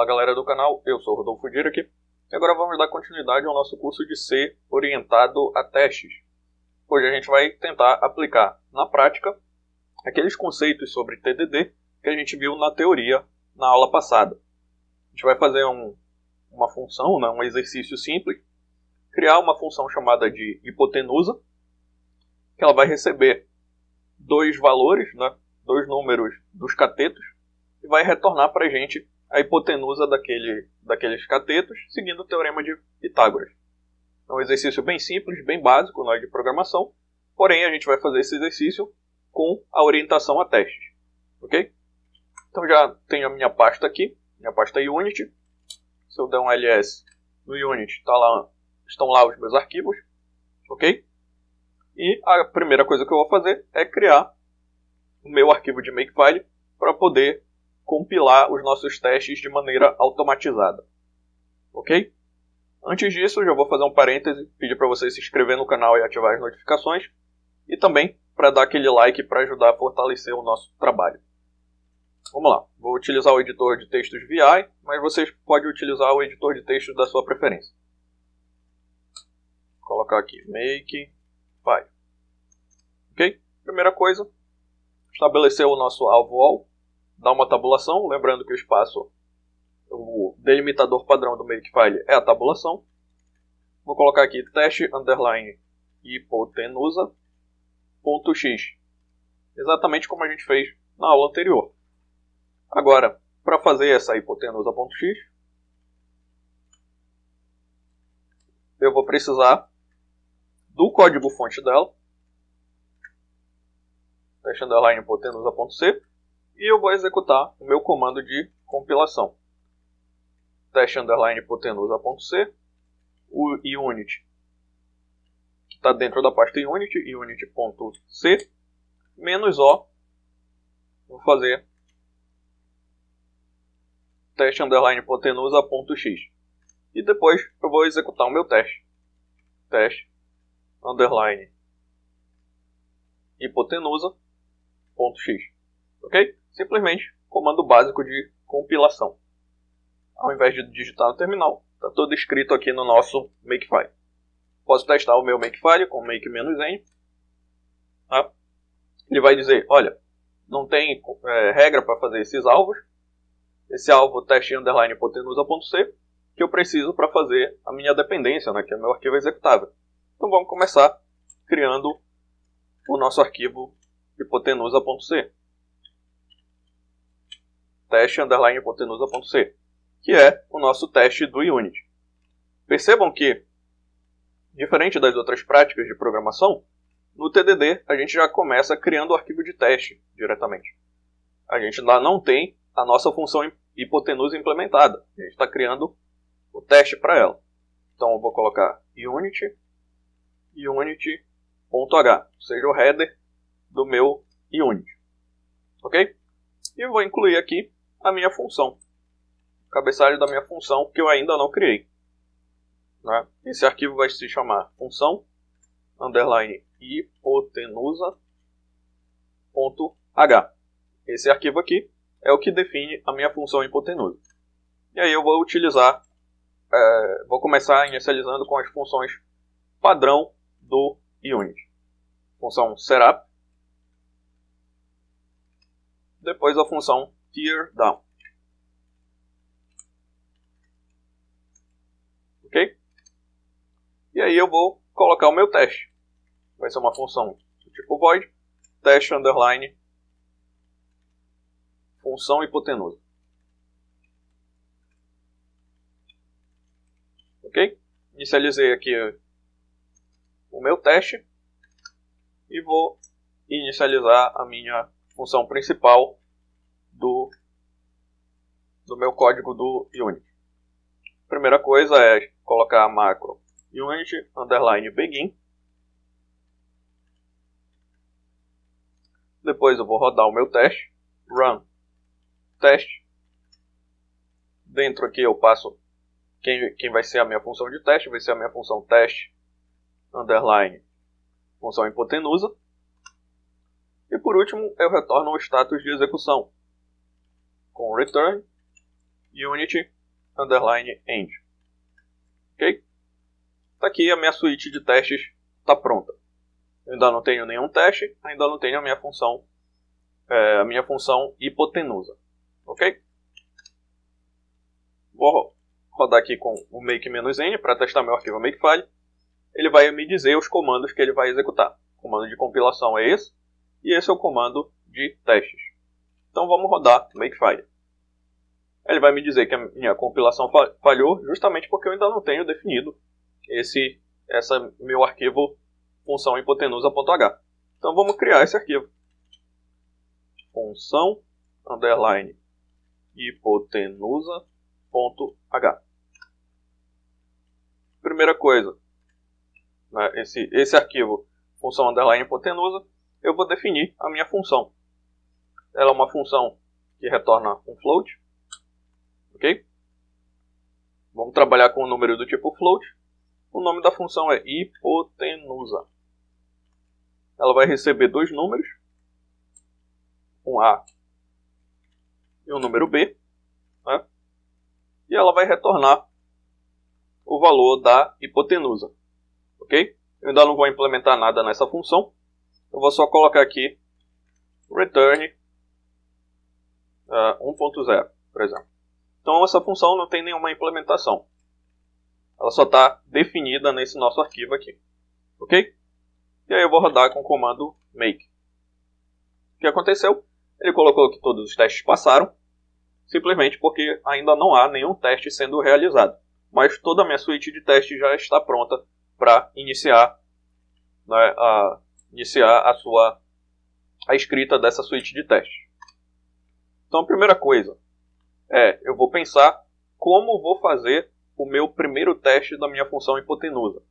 Olá galera do canal, eu sou o Rodolfo Dirac e agora vamos dar continuidade ao nosso curso de C orientado a testes. Hoje a gente vai tentar aplicar na prática aqueles conceitos sobre TDD que a gente viu na teoria na aula passada. A gente vai fazer uma função, um exercício simples, criar uma função chamada de hipotenusa, que ela vai receber dois valores, dois números dos catetos, e vai retornar para a gente a hipotenusa daqueles catetos, seguindo o teorema de Pitágoras. É um exercício bem simples, bem básico de programação, porém a gente vai fazer esse exercício com a orientação a testes. Ok? Então já tenho a minha pasta aqui, minha pasta Unity. Se eu der um ls no Unity, estão lá os meus arquivos. Ok? E a primeira coisa que eu vou fazer é criar o meu arquivo de Makefile para poder compilar os nossos testes de maneira automatizada. Ok? Antes disso, eu já vou fazer um parêntese, pedir para você se inscrever no canal e ativar as notificações, e também para dar aquele like para ajudar a fortalecer o nosso trabalho. Vamos lá, vou utilizar o editor de textos VI, mas vocês podem utilizar o editor de textos da sua preferência. Vou colocar aqui Makefile. Ok? Primeira coisa, estabelecer o nosso alvo all, dar uma tabulação, lembrando que o delimitador padrão do Makefile é a tabulação. Vou colocar aqui teste underline hipotenusa.x, exatamente como a gente fez na aula anterior. Agora, para fazer essa hipotenusa.x, eu vou precisar do código-fonte dela, teste underline hipotenusa.c, e eu vou executar o meu comando de compilação. Teste underline hipotenusa.c, o unit que está dentro da pasta unit, unit.c, menos o, vou fazer teste underline hipotenusa.x. E depois eu vou executar o meu teste. Teste underline hipotenusa.x. Ok? Simplesmente comando básico de compilação. Ao invés de digitar no terminal, está tudo escrito aqui no nosso Makefile. Posso testar o meu Makefile com make-n. Tá? Ele vai dizer, olha, não tem regra para fazer esses alvos. Esse alvo teste underline hipotenusa.c, que eu preciso para fazer a minha dependência, que é o meu arquivo executável. Então vamos começar criando o nosso arquivo hipotenusa.c. Teste underline hipotenusa.c, que é o nosso teste do Unity. Percebam que, diferente das outras práticas de programação, no TDD a gente já começa criando o arquivo de teste diretamente. A gente ainda não tem a nossa função hipotenusa implementada. A gente está criando o teste para ela. Então eu vou colocar unity.h, ou seja, o header do meu Unity. Ok? E vou incluir aqui a minha função. O cabeçalho da minha função que eu ainda não criei. Esse arquivo vai se chamar função underline hipotenusa.h. Esse arquivo aqui é o que define a minha função hipotenusa. E aí eu vou utilizar, vou começar inicializando com as funções padrão do Unity. Função setup, depois a função teardown. Ok? E aí eu vou colocar o meu teste. Vai ser uma função do tipo void, teste underline função hipotenusa. Ok? Inicializei aqui o meu teste e vou inicializar a minha função principal do meu código do Unity. Primeira coisa é colocar a macro unity underline begin. Depois eu vou rodar o meu teste, run teste. Dentro aqui eu passo quem vai ser a minha função de teste, vai ser a minha função teste underline função hipotenusa. E por último eu retorno o status de execução com return unity_end. Ok? Tá aqui a minha suíte de testes está pronta. Eu ainda não tenho nenhum teste, ainda não tenho a minha função hipotenusa. Ok? Vou rodar aqui com o make-n para testar meu arquivo Makefile. Ele vai me dizer os comandos que ele vai executar. O comando de compilação é esse, e esse é o comando de testes. Então vamos rodar Makefile. Ele vai me dizer que a minha compilação falhou, justamente porque eu ainda não tenho definido esse meu arquivo função hipotenusa.h. Então vamos criar esse arquivo. Função hipotenusa.h. Primeira coisa, né, esse arquivo função hipotenusa, eu vou definir a minha função. Ela é uma função que retorna um float. Ok? Vamos trabalhar com um número do tipo float. O nome da função é hipotenusa. Ela vai receber dois números, um A e um número B, né? E ela vai retornar o valor da hipotenusa. Ok? Eu ainda não vou implementar nada nessa função. Eu vou só colocar aqui return 1.0, por exemplo. Então essa função não tem nenhuma implementação. Ela só está definida nesse nosso arquivo aqui. Ok? E aí eu vou rodar com o comando make. O que aconteceu? Ele colocou que todos os testes passaram, simplesmente porque ainda não há nenhum teste sendo realizado. Mas toda a minha suíte de testes já está pronta para iniciar, né, a escrita dessa suíte de testes. Então a primeira coisa eu vou pensar como vou fazer o meu primeiro teste da minha função hipotenusa.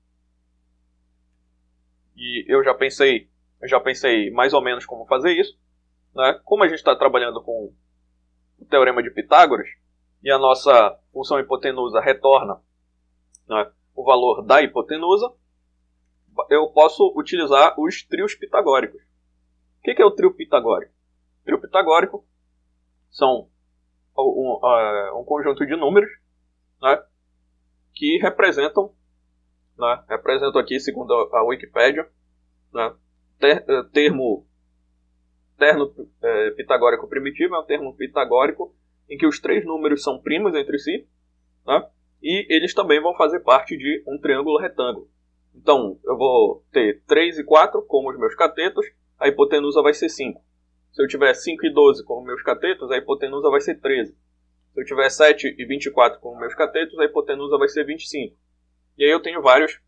E eu já pensei mais ou menos como fazer isso, né? Como a gente está trabalhando com o teorema de Pitágoras e a nossa função hipotenusa retorna, né, o valor da hipotenusa, eu posso utilizar os trios pitagóricos. O que é o trio pitagórico? O trio pitagórico são um conjunto de números, né, que representam aqui, segundo a Wikipédia, né, termo pitagórico primitivo é um termo pitagórico em que os três números são primos entre si, né, e eles também vão fazer parte de um triângulo retângulo. Então, eu vou ter 3 e 4 como os meus catetos, a hipotenusa vai ser 5. Se eu tiver 5 e 12 como meus catetos, a hipotenusa vai ser 13. Se eu tiver 7 e 24 como meus catetos, a hipotenusa vai ser 25. E aí eu tenho vários,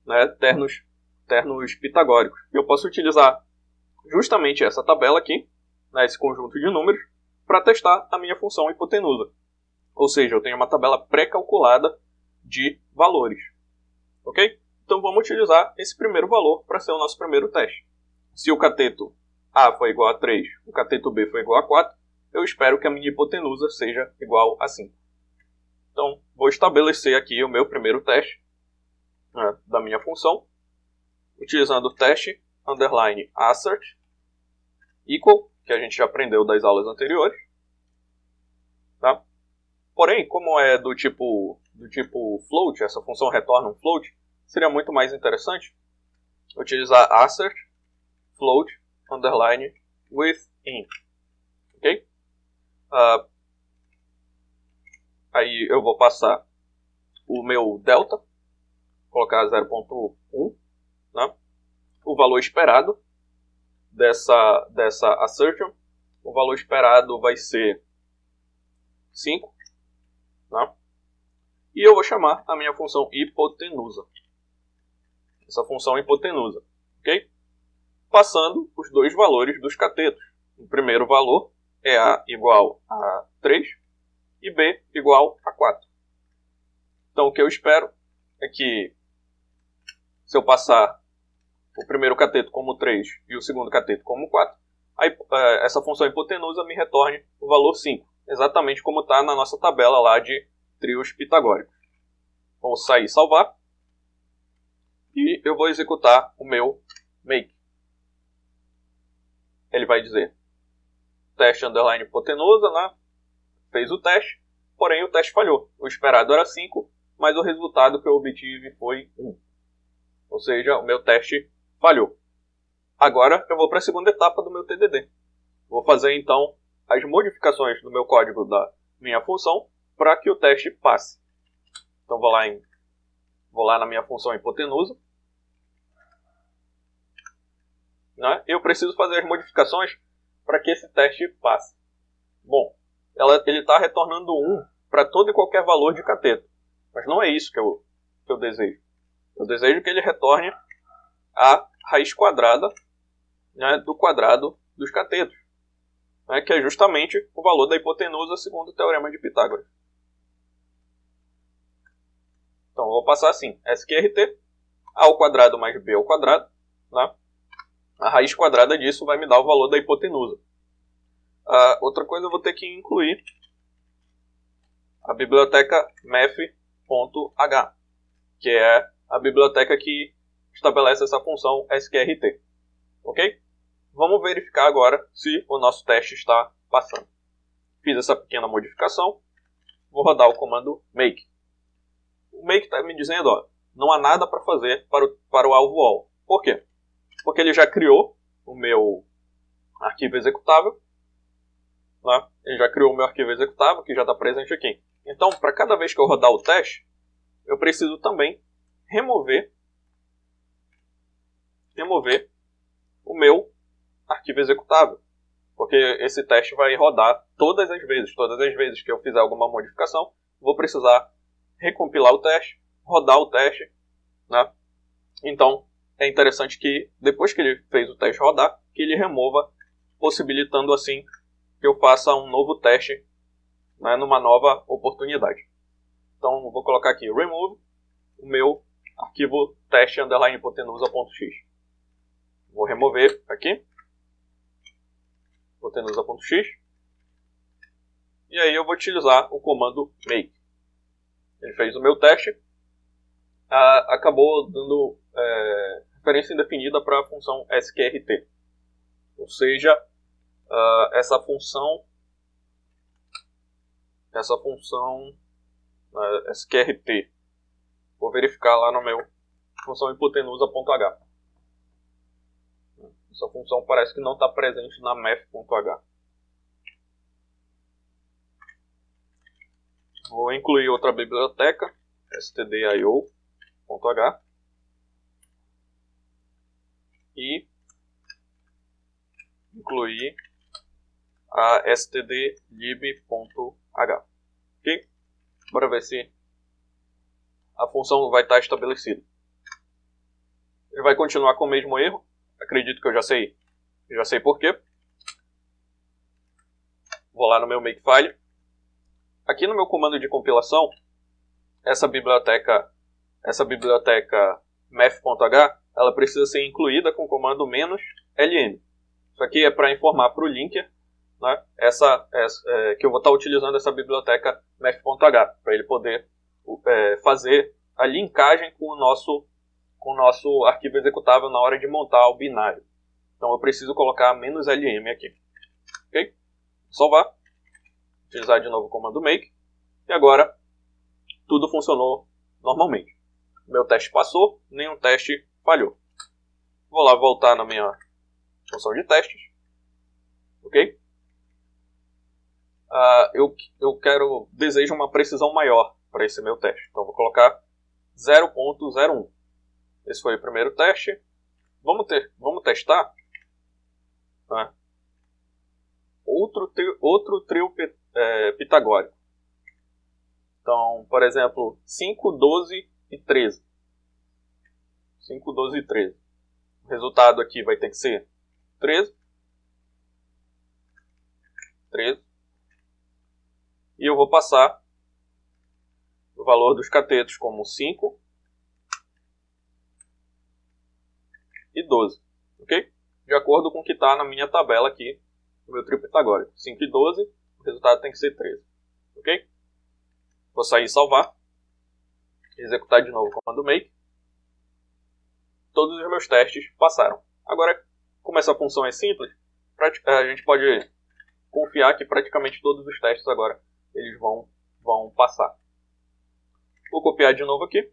né, ternos pitagóricos. E eu posso utilizar justamente essa tabela aqui, né, esse conjunto de números, para testar a minha função hipotenusa. Ou seja, eu tenho uma tabela pré-calculada de valores. Ok? Então vamos utilizar esse primeiro valor para ser o nosso primeiro teste. Se o cateto A foi igual a 3, o cateto B foi igual a 4, eu espero que a minha hipotenusa seja igual a 5. Então, vou estabelecer aqui o meu primeiro teste, né, da minha função, utilizando o teste _assert equal, que a gente já aprendeu das aulas anteriores. Tá? Porém, como é do tipo float, essa função retorna um float, seria muito mais interessante utilizar assert float _within. Ok? Aí eu vou passar o meu delta, colocar 0.1, né? O valor esperado dessa assertion. O valor esperado vai ser 5, né? E eu vou chamar a minha função hipotenusa. Essa função hipotenusa, ok? Passando os dois valores dos catetos. O primeiro valor é A igual a 3 e B igual a 4. Então o que eu espero é que, se eu passar o primeiro cateto como 3 e o segundo cateto como 4, essa função hipotenusa me retorne o valor 5, exatamente como está na nossa tabela lá de trios pitagóricos. Vou sair e salvar, e eu vou executar o meu make. Ele vai dizer teste _hipotenusa, né? Fez o teste, porém o teste falhou. O esperado era 5, mas o resultado que eu obtive foi 1. Ou seja, o meu teste falhou. Agora eu vou para a segunda etapa do meu TDD. Vou fazer então as modificações no meu código da minha função para que o teste passe. Então vou lá na minha função hipotenusa. Né? Eu preciso fazer as modificações para que esse teste passe. Bom, ele está retornando 1 para todo e qualquer valor de cateto. Mas não é isso que eu desejo. Eu desejo que ele retorne a raiz quadrada, né, do quadrado dos catetos, né, que é justamente o valor da hipotenusa segundo o teorema de Pitágoras. Então eu vou passar assim, SQRT, A ao quadrado mais B ao quadrado, né? A raiz quadrada disso vai me dar o valor da hipotenusa. Outra coisa, eu vou ter que incluir a biblioteca math.h, que é a biblioteca que estabelece essa função SQRT. Ok? Vamos verificar agora se o nosso teste está passando. Fiz essa pequena modificação. Vou rodar o comando make. O make está me dizendo, ó, não há nada para fazer para o alvo all. Por quê? Porque ele já criou o meu arquivo executável. Né? Ele já criou o meu arquivo executável, que já está presente aqui. Então, para cada vez que eu rodar o teste, eu preciso também remover o meu arquivo executável. Porque esse teste vai rodar todas as vezes. Todas as vezes que eu fizer alguma modificação, vou precisar recompilar o teste, rodar o teste. Né? Então, é interessante que depois que ele fez o teste rodar, que ele remova, possibilitando assim que eu faça um novo teste, né, numa nova oportunidade. Então, vou colocar aqui remove o meu arquivo teste_hipotenusa.x. Vou remover aqui hipotenusa.x e aí eu vou utilizar o comando make. Ele fez o meu teste, acabou dando referência indefinida para a função SQRT. Ou seja, essa função SQRT. Vou verificar lá no meu função hipotenusa.h. Essa função parece que não está presente na math.h. Vou incluir outra biblioteca, stdio.h, e incluir a stdlib.h. Ok? Bora ver se a função vai estar estabelecida. Ele vai continuar com o mesmo erro. Acredito que eu já sei por quê. Vou lá no meu makefile. Aqui no meu comando de compilação, essa biblioteca math.h, ela precisa ser incluída com o comando "-lm". Isso aqui é para informar para o linker, né, que eu vou estar utilizando essa biblioteca math.h, para ele poder fazer a linkagem com o nosso arquivo executável na hora de montar o binário. Então eu preciso colocar "-lm" aqui. Ok? Salvar. Utilizar de novo o comando make. E agora tudo funcionou normalmente. Meu teste passou, nenhum teste falhou. Vou lá voltar na minha função de testes. Ok? Desejo uma precisão maior para esse meu teste. Então vou colocar 0.01. Esse foi o primeiro teste. Vamos testar, né, outro trio pitagórico. Então, por exemplo, 5, 12 e 13. 5, 12 e 13. O resultado aqui vai ter que ser 13. 13. E eu vou passar o valor dos catetos como 5 e 12. Ok? De acordo com o que está na minha tabela aqui, no meu trio pitagórico. 5 e 12, o resultado tem que ser 13. Ok? Vou sair e salvar. Executar de novo o comando make. Todos os meus testes passaram. Agora, como essa função é simples, a gente pode confiar que praticamente todos os testes agora eles vão vão passar. Vou copiar de novo aqui,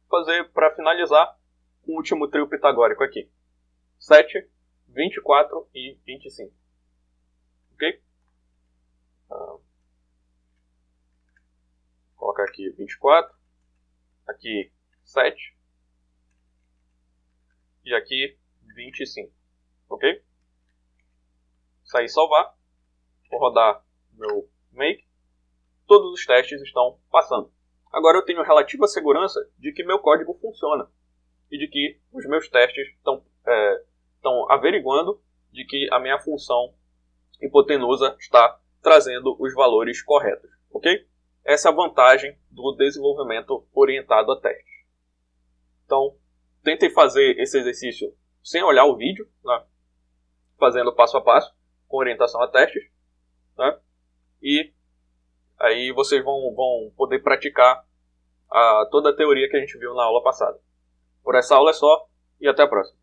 fazer para finalizar o último trio pitagórico aqui. 7, 24 e 25. Ok? Colocar aqui 24, aqui 7 e aqui 25. Ok? Sair e salvar. Vou rodar meu make. Todos os testes estão passando. Agora eu tenho relativa segurança de que meu código funciona e de que os meus testes estão averiguando de que a minha função hipotenusa está trazendo os valores corretos. Ok? Essa é a vantagem do desenvolvimento orientado a testes. Então, tentem fazer esse exercício sem olhar o vídeo, né? Fazendo passo a passo, com orientação a testes, né? E aí vocês vão poder praticar toda a teoria que a gente viu na aula passada. Por essa aula é só, e até a próxima.